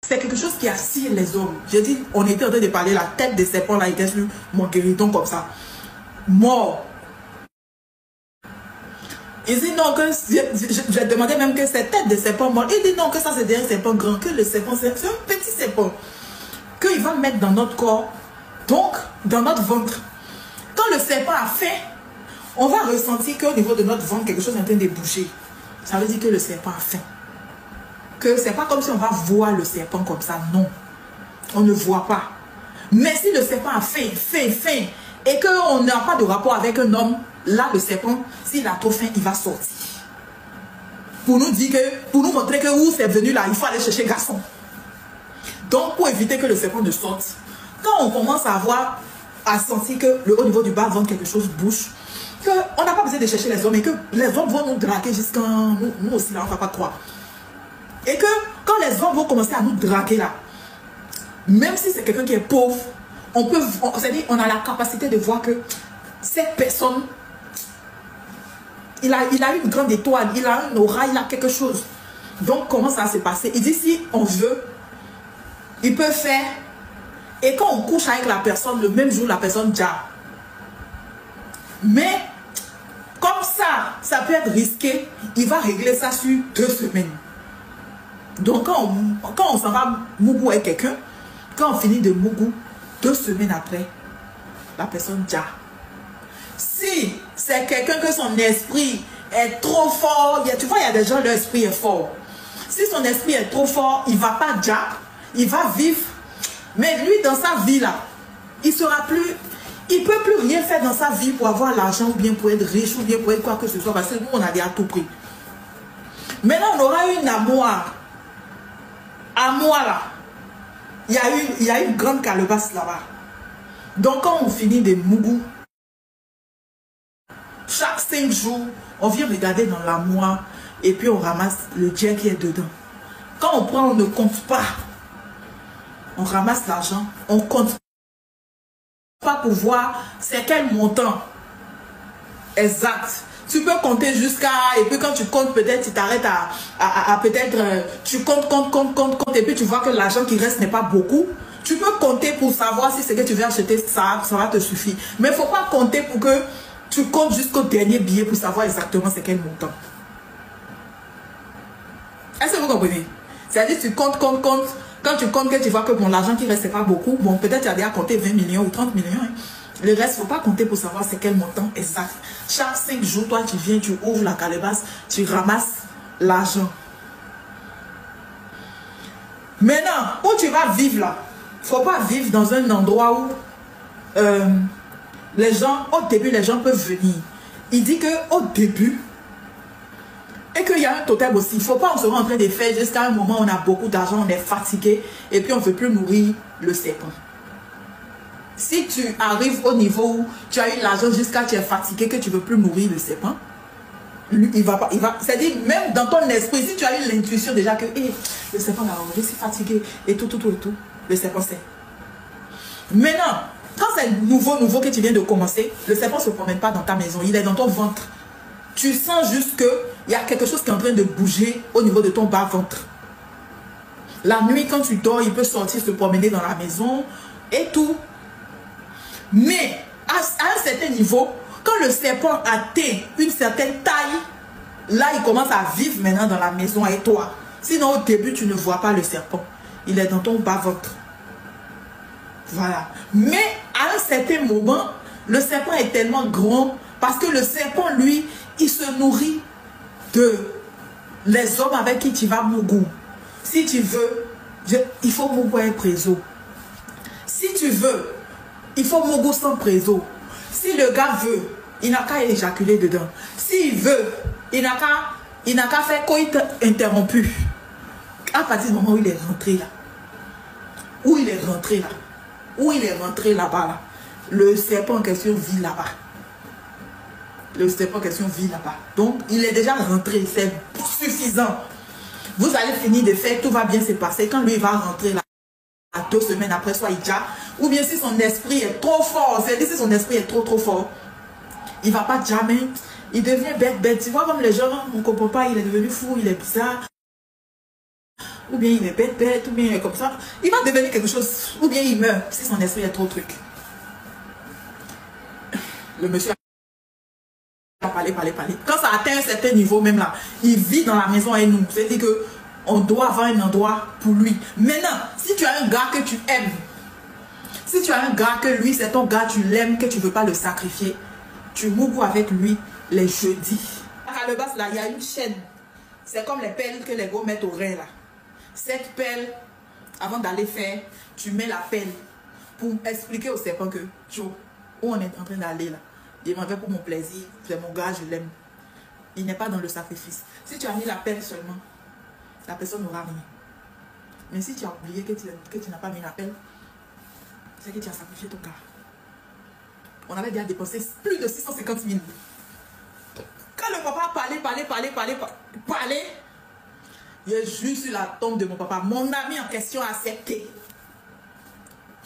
c'est quelque chose qui attire les hommes. J'ai dit, on était en train de parler, la tête des serpents là était sur mon guéridon comme ça. Mort. Il dit non, que j'ai demandé même que cette tête de serpent mort. Il dit non, que ça c'est des serpents grands, que le serpent c'est un petit serpent. Qu'il va mettre dans notre corps, donc dans notre ventre. Quand le serpent a faim, on va ressentir qu'au niveau de notre ventre, quelque chose est en train de bouger. Ça veut dire que le serpent a faim. Que c'est pas comme si on va voir le serpent comme ça, non. On ne voit pas. Mais si le serpent a faim, et qu'on n'a pas de rapport avec un homme, là le serpent, s'il a trop faim, il va sortir. Pour nous dire que, pour nous montrer que où c'est venu là, il faut aller chercher garçon. Donc pour éviter que le serpent ne sorte, quand on commence à voir, à sentir que au niveau du bas ventre quelque chose bouge, qu'on n'a pas besoin de chercher les hommes et que les hommes vont nous draguer jusqu'à nous aussi là, on ne va pas croire. Et que quand les hommes vont commencer à nous draguer là, même si c'est quelqu'un qui est pauvre, c'est-à-dire on a la capacité de voir que cette personne, il a une grande étoile, il a une aura, il a quelque chose. Donc comment ça va se passer? Il dit si on veut, il peut faire. Et quand on couche avec la personne, le même jour, la personne déjà. Mais comme ça peut être risqué, il va régler ça sur 2 semaines. Donc quand on s'en va mougou avec quelqu'un, quand on finit de mougou, 2 semaines après, la personne déjà. Si c'est quelqu'un que son esprit est trop fort, tu vois, il y a des gens, leur esprit est fort. Si son esprit est trop fort, il ne va pas déjà, il va vivre. Mais lui, dans sa vie là, il ne peut plus rien faire dans sa vie pour avoir l'argent, ou bien pour être riche, ou bien pour être quoi que ce soit, parce que nous, on a déjà tout pris. Maintenant, on aura une armoire. Armoire là. Il y a une grande calebasse là-bas. Donc, quand on finit des mougous, chaque 5 jours, on vient regarder dans l'armoire et puis on ramasse le jet qui est dedans. Quand on prend, on ne compte pas. On ramasse l'argent, on compte pas pour voir c'est quel montant exact. Tu peux compter jusqu'à, et puis quand tu comptes, peut-être tu t'arrêtes à peut-être, tu comptes, et puis tu vois que l'argent qui reste n'est pas beaucoup. Tu peux compter pour savoir si ce que tu veux acheter, ça va te suffire. Mais il ne faut pas compter pour que tu comptes jusqu'au dernier billet pour savoir exactement c'est quel montant. Est-ce que vous comprenez? C'est-à-dire tu comptes. Quand tu comptes que tu vois que bon, l'argent qui reste, c'est pas beaucoup. Bon, peut-être tu as déjà compté 20 millions ou 30 millions. Hein. Le reste, il ne faut pas compter pour savoir c'est quel montant exact. Chaque 5 jours, toi, tu viens, tu ouvres la calebasse, tu ramasses l'argent. Maintenant, où tu vas vivre là, il ne faut pas vivre dans un endroit où les gens, au début, les gens peuvent venir. Il dit qu'au début, et qu'il y a un totem aussi. Il ne faut pas on se rend en train de faire jusqu'à un moment où on a beaucoup d'argent, on est fatigué et puis on ne veut plus nourrir le serpent. Si tu arrives au niveau où tu as eu l'argent jusqu'à tu es fatigué, que tu ne veux plus nourrir le serpent, lui, il va pas. C'est-à-dire, même dans ton esprit, si tu as eu l'intuition déjà que le serpent là, je suis fatigué et tout, le serpent sait. Maintenant, quand c'est nouveau que tu viens de commencer, le serpent ne se promène pas dans ta maison, il est dans ton ventre. Tu sens juste qu'il y a quelque chose qui est en train de bouger au niveau de ton bas-ventre. La nuit, quand tu dors, il peut sortir, se promener dans la maison et tout. Mais à un certain niveau, quand le serpent atteint une certaine taille, là, il commence à vivre maintenant dans la maison avec toi. Sinon, au début, tu ne vois pas le serpent. Il est dans ton bas-ventre. Voilà. Mais à un certain moment, le serpent est tellement grand parce que le serpent, lui, il se nourrit de les hommes avec qui tu vas mougou. Si tu veux, il faut mougou avec préso. Si tu veux, il faut mougou sans préso. Si le gars veut, il n'a qu'à éjaculer dedans. S'il veut, il n'a qu'à faire coït interrompu. À partir du moment où il est rentré là, où il est rentré là-bas, là, le serpent en question vit là-bas. Le serpent en question vit là-bas. Donc, il est déjà rentré. C'est suffisant. Vous allez finir de faire, tout va bien se passer. Quand lui, il va rentrer là, 2 semaines après, soit il déjà, ou bien si son esprit est trop fort, c'est-à-dire si son esprit est trop fort, il ne va pas jamais, il devient bête. Tu vois, comme les gens, on ne comprend pas, il est devenu fou, il est bizarre. ou bien il est bête, ou bien il est comme ça. Il va devenir quelque chose, ou bien il meurt si son esprit est trop truc. Le monsieur a parlé. Quand ça atteint un certain niveau même là, il vit dans la maison avec nous. C'est-à-dire que on doit avoir un endroit pour lui. Maintenant, si tu as un gars que tu aimes, si tu as un gars que lui, c'est ton gars, tu l'aimes, que tu ne veux pas le sacrifier, tu mougou avec lui les jeudis. À le bas, là, il y a une chaîne. C'est comme les pelles que les gars mettent au rein là. Cette pelle, avant d'aller faire, tu mets la pelle pour expliquer au serpent que, Joe, où on est en train d'aller là. Il m'en fait pour mon plaisir, c'est mon gars, je l'aime. Il n'est pas dans le sacrifice. Si tu as mis la pelle seulement, la personne n'aura rien. Mais si tu as oublié que tu n'as pas mis la pelle, c'est que tu as sacrifié ton gars. On avait déjà dépensé plus de 650 000. Quand le papa parlait, il est juste sur la tombe de mon papa. Mon ami en question a accepté.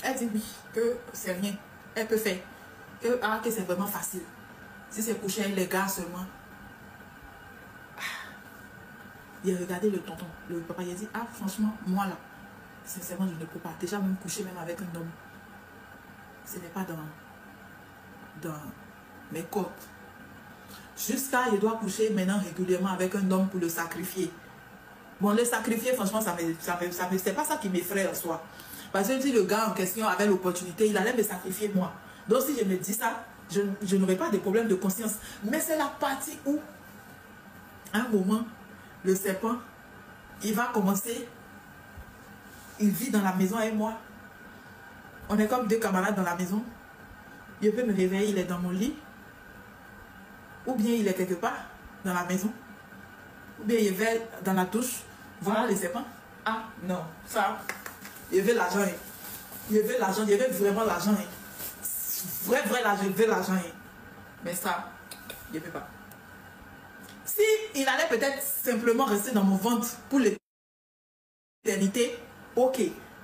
Elle dit oui, que c'est rien. Elle peut faire. Que c'est vraiment facile. Si c'est coucher avec les gars seulement. Il a regardé le tonton. Le papa il a dit, ah franchement, moi là, sincèrement je ne peux pas. Déjà même coucher même avec un homme. Ce n'est pas dans mes codes. Jusqu'à il doit coucher maintenant régulièrement avec un homme pour le sacrifier. Bon, le sacrifier, franchement, c'est pas ça qui m'effraie en soi. Parce que si le gars en question avait l'opportunité, il allait me sacrifier moi. Donc si je me dis ça, je n'aurai pas de problème de conscience. Mais c'est la partie où, à un moment, le serpent, il va commencer, il vit dans la maison avec moi. On est comme deux camarades dans la maison. Je peux me réveiller, il est dans mon lit. Ou bien il est quelque part dans la maison. Ou bien il est dans la douche. Voilà le serpent. Ah non, ça, il veut l'argent. Il veut l'argent, il veut vraiment l'argent. Vrai l'argent, il veut l'argent. Mais ça, il ne veut pas. Si il allait peut-être simplement rester dans mon ventre pour l'éternité, ok.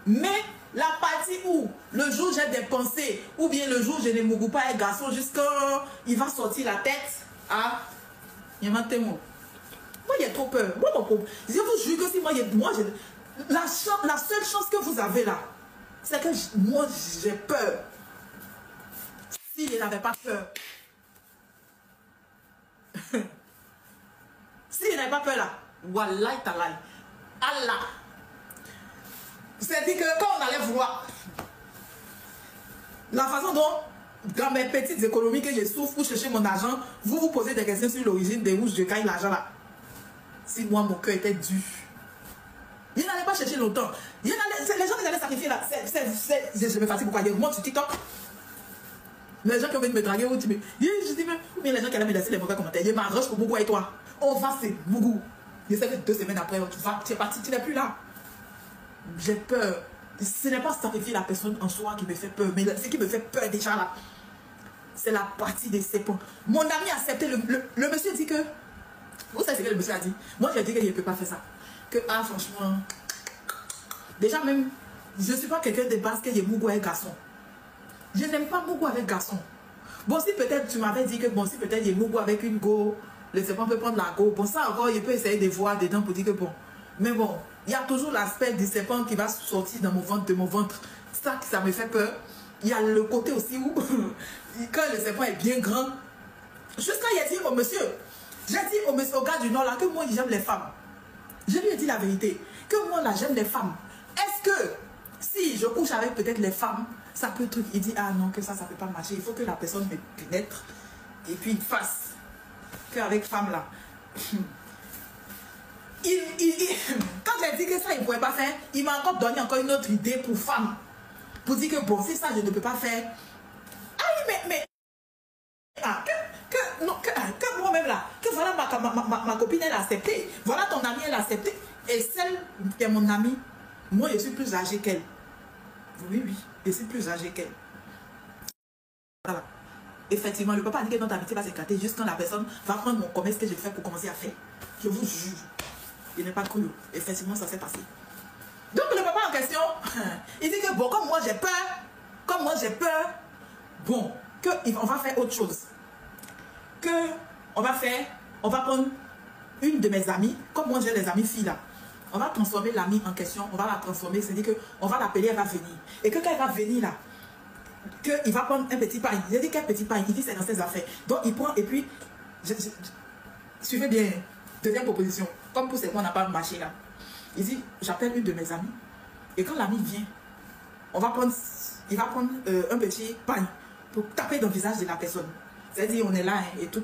Mais la partie où le jour j'ai des pensées, ou bien le jour je ne me pas un garçon jusqu'à il va sortir la tête, ah, il m'a témoin. Moi, il y a trop peur. Moi, je vous jure que si la seule chance que vous avez là, c'est que moi, j'ai peur. Si je n'avais pas peur, si je n'avais pas peur là, wallahi talai, Allah. C'est-à-dire que quand on allait vouloir, la façon dont, dans mes petites économies que je souffre pour chercher mon argent, vous vous posez des questions sur l'origine de où je gagne l'argent là. Si moi, mon cœur était dur, il n'allait pas chercher longtemps. Les gens qui allaient sacrifier là, je me fatigue pourquoi je monte sur TikTok. Les gens qui ont envie de me draguer, je dis même, ou bien les gens qui allaient me laisser les mauvais commentaires, je m'arrange pour Bougou et toi. On va, c'est Bougou. Je sais que 2 semaines après, tu es parti, tu n'es plus là. J'ai peur. Ce n'est pas sacrifier la personne en soi qui me fait peur, mais ce qui me fait peur déjà là, c'est la partie des serpents. Mon ami a accepté, le monsieur dit que, vous savez ce que le monsieur a dit? Moi j'ai dit qu'il ne peut pas faire ça. Que, ah franchement, déjà même, je ne suis pas quelqu'un de base que j'ai Bougou avec garçon. Je n'aime pas Bougou avec garçon. Bon, si peut-être tu m'avais dit que, bon, si peut-être j'ai Bougou avec une go, le serpent peut prendre la go, bon ça encore, il peut essayer de voir dedans pour dire que bon, mais bon, il y a toujours l'aspect du serpent qui va sortir dans mon ventre, de mon ventre. Ça me fait peur. Il y a le côté aussi où, quand le serpent est bien grand, jusqu'à il a dit au monsieur, j'ai dit au monsieur, au gars du Nord là, que moi j'aime les femmes. Je lui ai dit la vérité, que moi là j'aime les femmes. Est-ce que si je couche avec peut-être les femmes, ça peut truc, il dit ah non, que ça ne peut pas marcher. Il faut que la personne me pénètre et puis il fasse. Qu'avec femme là. Quand j'ai dit que ça, il ne pouvait pas faire, il m'a encore donné une autre idée pour femme. Pour dire que bon, si ça, je ne peux pas faire. Ah oui, mais ah, que moi-même là, que voilà ma copine, elle a accepté. Voilà ton amie, elle a accepté. Et celle qui est mon amie, moi, je suis plus âgée qu'elle. Oui, je suis plus âgée qu'elle. Voilà. Effectivement, le papa a dit que notre amitié va s'éclater juste quand la personne va prendre mon commerce que je fais pour commencer à faire. Je vous jure. Il n'est pas cru. Effectivement, ça s'est passé. Donc, le papa en question, il dit que bon, comme moi j'ai peur, bon, on va faire autre chose. On va prendre une de mes amies, comme moi j'ai les amies filles là, on va transformer l'ami en question, on va la transformer, c'est-à-dire qu'on va l'appeler, elle va venir. Et que quand elle va venir là, qu'il va prendre un petit pain. Il dit quel petit pain? Il dit c'est dans ses affaires. Donc il prend et puis, suivez bien, deuxième proposition. Comme pour ces mois, on n'a pas marché là. Il dit, j'appelle une de mes amies. Et quand l'ami vient, il va prendre un petit pain pour taper dans le visage de la personne. C'est-à-dire, on est là hein, et tout.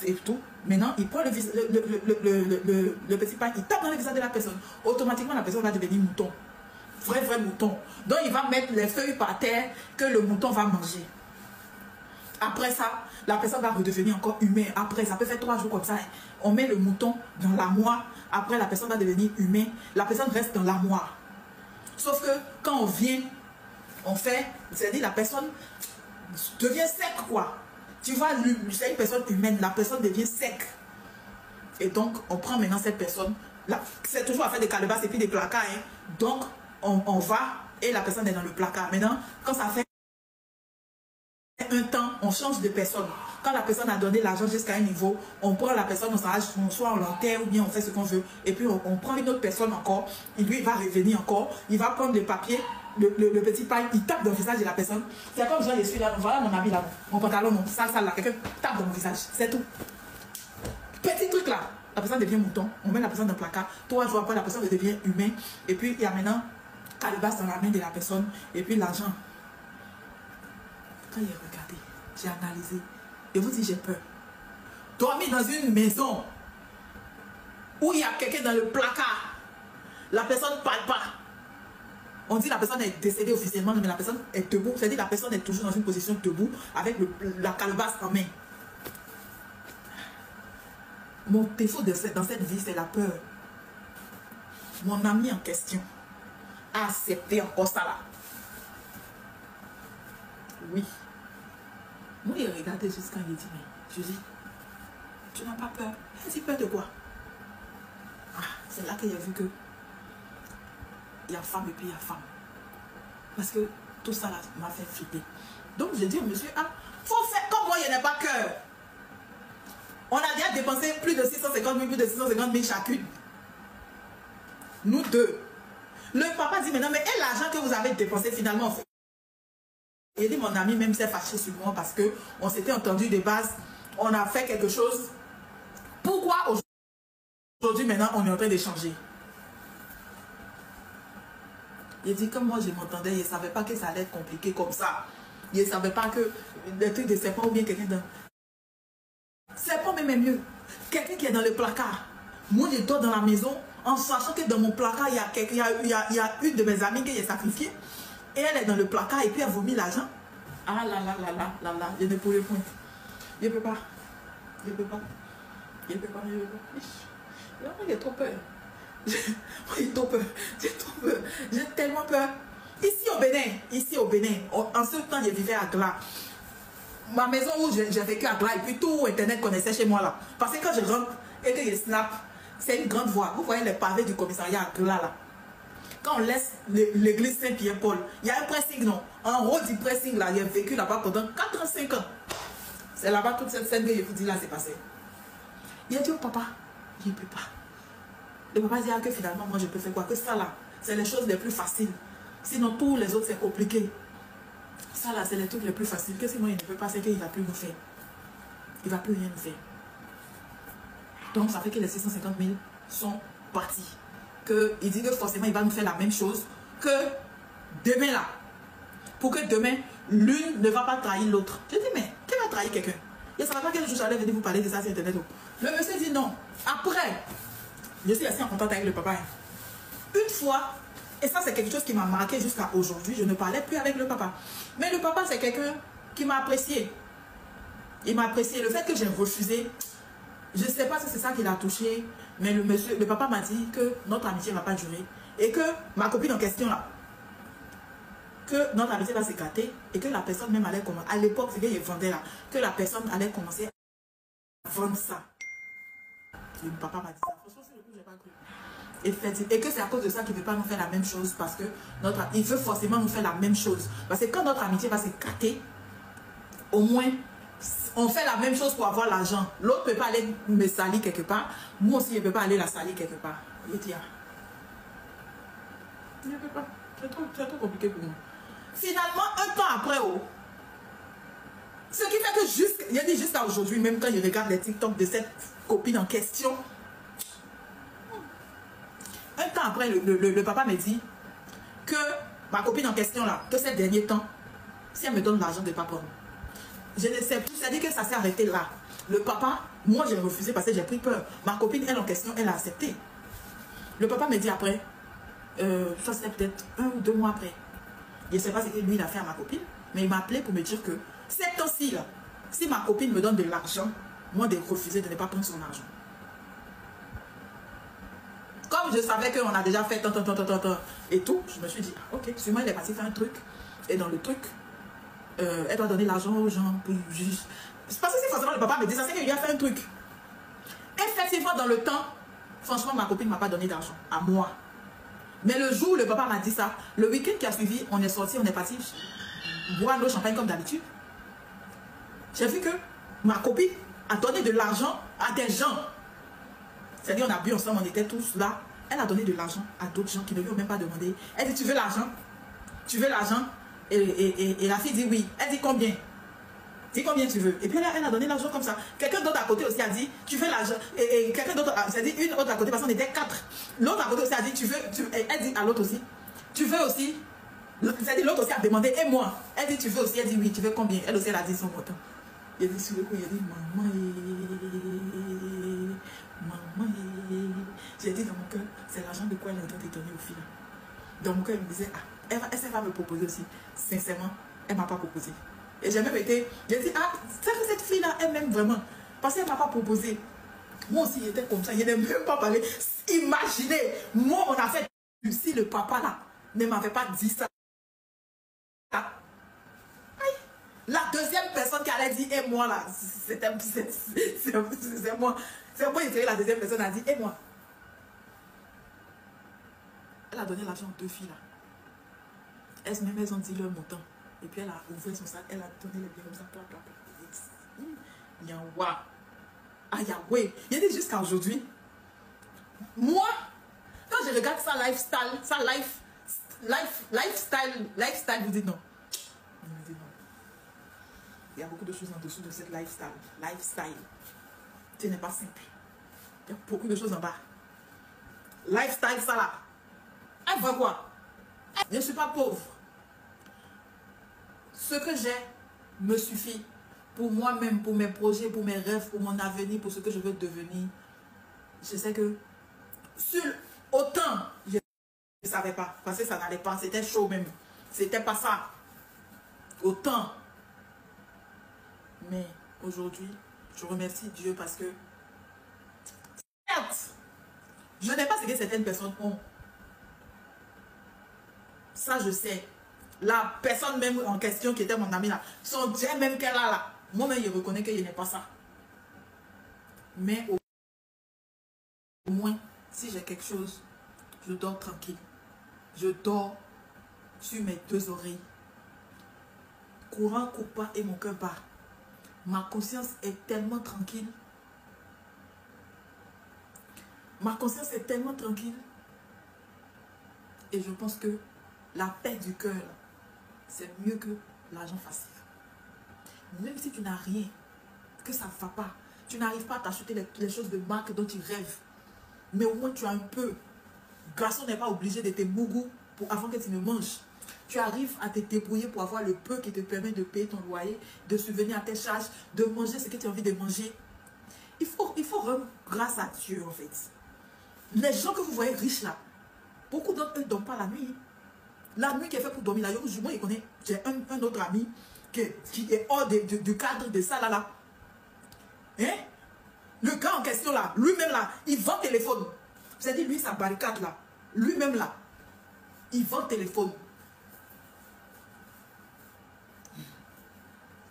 Et tout. Maintenant, il prend le petit pain, il tape dans le visage de la personne. Automatiquement, la personne va devenir mouton. Vrai mouton. Donc, il va mettre les feuilles par terre que le mouton va manger. Après ça, la personne va redevenir encore humain. Après, ça peut faire 3 jours comme ça. Hein. On met le mouton dans l'armoire. Après, la personne va devenir humain. La personne reste dans l'armoire. Sauf que quand on vient, on fait, c'est-à-dire la personne devient sec, quoi. Tu vois, c'est une personne humaine, la personne devient sec. Et donc, on prend maintenant cette personne. C'est toujours à faire des calebasses et puis des placards. Hein. Donc, on va et la personne est dans le placard. Maintenant, quand ça fait un temps, on change de personne. Quand la personne a donné l'argent jusqu'à un niveau, on prend la personne, soit on l'enterre ou bien on fait ce qu'on veut. Et puis, on prend une autre personne encore. Et lui, il va revenir encore. Il va prendre le papier, le petit pain, il tape dans le visage de la personne. C'est comme je suis là, voilà mon ami là, mon pantalon, non, ça là, quelqu'un tape dans mon visage. C'est tout. Petit truc là. La personne devient mouton. On met la personne dans le placard. 3 jours après, la personne devient humain. Et puis, il y a maintenant calebasse dans la main de la personne. Et puis, l'argent. Quand j'ai regardé, j'ai analysé. Et vous dites, j'ai peur. Dormir dans une maison où il y a quelqu'un dans le placard. La personne ne parle pas. On dit la personne est décédée officiellement, mais la personne est debout. C'est-à-dire la personne est toujours dans une position debout avec la calebasse en main. Mon défaut dans cette vie, c'est la peur. Mon ami en question a accepté encore ça là. Oui. Moi, il regardait jusqu'à il dit, mais je dis, tu n'as pas peur? Elle dit, peur de quoi? Ah, c'est là que j'ai vu que il y a femme et puis il y a femme. Parce que tout ça là m'a fait flipper. Donc je dis au monsieur, ah, faut faire comme moi, il n'y a pas cœur. On a déjà dépensé plus de 650 000, plus de 650 000 chacune. Nous deux. Le papa dit maintenant, mais et l'argent que vous avez dépensé finalement? Il dit, mon ami même s'est fâché sur moi parce qu'on s'était entendu de base. On a fait quelque chose. Pourquoi aujourd'hui maintenant on est en train d'échanger? Il dit, comme moi je m'entendais, il ne savait pas que ça allait être compliqué comme ça. Il ne savait pas que des trucs de serpent ou bien quelqu'un dans... Serpent même est mieux. Quelqu'un qui est dans le placard. Moi je dors dans la maison en sachant que dans mon placard, il y a une de mes amies qui est sacrifiée. Et elle est dans le placard et puis elle vomit l'argent. Ah là là là là là là, je ne pourrais point. Je ne peux pas. Je ne peux pas. Je ne peux pas. Je ne peux pas. J'ai trop peur. J'ai trop peur. J'ai trop peur. J'ai tellement peur. Ici au Bénin, en ce temps, je vivais à Gla. Ma maison où j'ai vécu à Gla et puis tout Internet connaissait chez moi là. Parce que quand je rentre et que je snap, c'est une grande voie. Vous voyez les pavés du commissariat à Gla là. Quand on laisse l'église Saint-Pierre-Paul, il y a un pressing, non? En haut du pressing, là, il a vécu là-bas pendant 85 ans. C'est là-bas toute cette scène que je vous dis là, c'est passé. Il a dit au papa, il ne peut pas. Le papa dit que finalement, moi, je peux faire quoi? Que ça là, c'est les choses les plus faciles. Sinon, tous les autres, c'est compliqué. Ça là, c'est les trucs les plus faciles. Que si moi, il ne peut pas, c'est qu'il ne va plus nous faire. Il ne va plus rien nous faire. Donc, ça fait que les 650 000 sont partis. Il dit que forcément il va nous faire la même chose que demain là. Pour que demain, l'une ne va pas trahir l'autre. Je dis, mais qui va trahir quelqu'un? Il ne savait pas quel jour j'allais venir vous parler de ça sur Internet. Le monsieur dit non. Après, je suis assez en contact avec le papa. Une fois, et ça c'est quelque chose qui m'a marqué jusqu'à aujourd'hui, je ne parlais plus avec le papa. Mais le papa c'est quelqu'un qui m'a apprécié. Il m'a apprécié. Le fait que j'ai refusé, je ne sais pas si c'est ça qui l'a touché, mais le papa m'a dit que notre amitié ne va pas durer. Et que ma copine en question là, que notre amitié va s'écarter et que la personne même allait commencer, à l'époque, c'est qu'il vendait là, que la personne allait commencer à vendre ça. Le papa m'a dit ça. Franchement, c'est le coup, je n'ai pas cru. Et que c'est à cause de ça qu'il ne veut pas nous faire la même chose parce que il veut forcément nous faire la même chose. Parce que quand notre amitié va s'écarter, au moins, on fait la même chose pour avoir l'argent. L'autre ne peut pas aller me salir quelque part. Moi aussi, je ne peux pas aller la salir quelque part. Je dis, Je ne peux pas. C'est trop compliqué pour moi. Finalement, un temps après, oh, ce qui fait que jusqu'à aujourd'hui, même quand je regarde les TikTok de cette copine en question, un temps après, le papa me dit que ma copine en question là, que ces derniers temps, si elle me donne l'argent de papa, je ne sais plus, c'est-à-dire que ça s'est arrêté là. Le papa, moi j'ai refusé parce que j'ai pris peur. Ma copine, elle en question, elle a accepté. Le papa me dit après, ça c'était peut-être 1 ou 2 mois après. Je ne sais pas ce que lui il a fait à ma copine, mais il m'a appelé pour me dire que cette temps-ci là, si ma copine me donne de l'argent, moi de refuser de ne pas prendre son argent. Comme je savais qu'on a déjà fait tant et tout, je me suis dit, ah, ok, sûrement il est parti faire un truc. Et dans le truc, elle doit donner l'argent aux gens. C'est parce que si forcément le papa me dit ça, c'est qu'il lui a fait un truc. Effectivement, dans le temps, franchement, ma copine ne m'a pas donné d'argent à moi. Mais le jour où le papa m'a dit ça, le week-end qui a suivi, on est sorti, on est parti boire nos champagnes comme d'habitude. J'ai vu que ma copine a donné de l'argent à des gens. C'est-à-dire, on a bu ensemble, on était tous là. Elle a donné de l'argent à d'autres gens qui ne lui ont même pas demandé. Elle dit, tu veux l'argent? Tu veux l'argent? Et la fille dit oui. Elle dit combien? Dis combien tu veux. Et puis elle a donné l'argent comme ça. Quelqu'un d'autre à côté aussi a dit, tu veux l'argent. Et quelqu'un d'autre, c'est-à-dire une autre à côté, parce qu'on était 4. L'autre à côté aussi a dit, tu veux. Elle dit à l'autre aussi, tu veux aussi. C'est-à-dire l'autre aussi a demandé, et moi? Elle dit, tu veux aussi. Elle dit oui, tu veux combien? Elle aussi, elle a dit son montant. Il a dit sur le coup, il a dit, maman, maman. J'ai dit dans mon cœur, c'est l'argent de quoi elle est en train de donner au fil. Dans mon cœur, il me disait, ah, elle va me proposer aussi. Sincèrement, elle ne m'a pas proposé. Et j'ai même été, j'ai dit, ah, c'est que cette fille-là, elle m'aime vraiment. Parce qu'elle ne m'a pas proposé. Moi aussi, j'étais comme ça, je n'ai même pas parlé. Imaginez, moi, on a fait, si le papa là ne m'avait pas dit ça. La deuxième personne qui allait dire, et moi là, c'est moi. C'est moi, la deuxième personne a dit, et moi. Elle a donné l'argent aux 2 filles là. Elles ont dit leur montant. Et puis elle a ouvert son sac, elle a donné les biens comme ça. Yawa. Ah Yahweh. Il dit jusqu'à aujourd'hui. Moi, quand je regarde sa lifestyle, lifestyle, vous dites non. Vous dites non. Il y a beaucoup de choses en dessous de cette lifestyle. Ce n'est pas simple. Il y a beaucoup de choses en bas. Lifestyle, ça là. Elle veut quoi? Je ne suis pas pauvre. Ce que j'ai me suffit pour moi-même, pour mes projets, pour mes rêves, pour mon avenir, pour ce que je veux devenir. Je sais que sur autant, je ne savais pas, parce que ça n'allait pas, c'était chaud même. C'était pas ça. Autant. Mais aujourd'hui, je remercie Dieu parce que, certes, je n'ai pas ce que certaines personnes ont. Ça, je sais. La personne même en question qui était mon amie là, son Dieu même qu'elle a là, moi-même, je reconnais qu'il n'est pas ça. Mais au moins, si j'ai quelque chose, je dors tranquille. Je dors sur mes 2 oreilles. Courant coupe pas et mon cœur bat. Ma conscience est tellement tranquille. Ma conscience est tellement tranquille. Et je pense que la paix du cœur, c'est mieux que l'argent facile. Même si tu n'as rien, que ça ne va pas, tu n'arrives pas à t'acheter les choses de marque dont tu rêves, mais au moins tu as un peu. Garçon n'est pas obligé de te mougou avant que tu ne manges. Tu arrives à te débrouiller pour avoir le peu qui te permet de payer ton loyer, de subvenir à tes charges, de manger ce que tu as envie de manger. Il faut rendre grâce à Dieu en fait. Les gens que vous voyez riches là, beaucoup d'entre eux ne dorment pas la nuit. La nuit qui est faite pour dormir, là, moi, je connais, j'ai un autre ami qui est hors du cadre de ça, là. Hein? Le gars en question, là, lui-même, là, il vend téléphone. C'est-à-dire, lui, sa barricade, là, lui-même, là, il vend téléphone.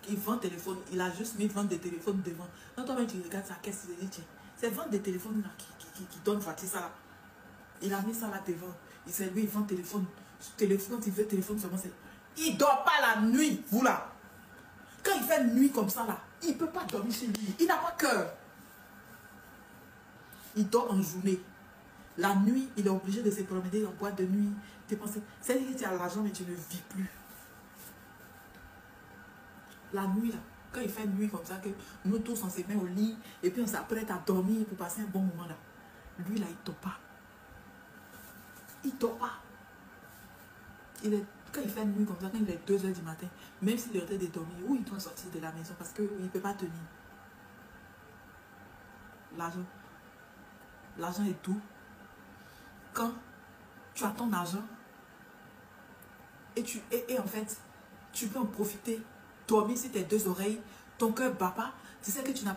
Il vend téléphone. Il a juste mis vendre des téléphones devant. Quand toi-même, tu regardes sa caisse, tu te dis, tiens, c'est vendre des téléphones, là, qui donnent voiture, ça, là. Il a mis ça là devant. Il s'est lui, il vend téléphone. Téléphone, il veut téléphone seulement. Il ne dort pas la nuit, vous là. Quand il fait nuit comme ça là, il ne peut pas dormir chez lui. Il n'a pas cœur. Il dort en journée. La nuit, il est obligé de se promener en boîte de nuit. Dépenser. C'est-à-dire que tu as l'argent, mais tu ne vis plus. La nuit, là, quand il fait nuit comme ça, que nous tous, on se met au lit, et puis on s'apprête à dormir pour passer un bon moment, là. Lui, là, il ne dort pas. Il ne dort pas. Quand il fait nuit comme ça, quand il est 2 h du matin, même s'il est en train de dormir, où il doit sortir de la maison parce qu'il ne peut pas tenir. L'argent est tout. Quand tu as ton argent et en fait, tu peux en profiter. Dormir sur tes 2 oreilles, ton cœur bat pas, tu sais que tu n'as pas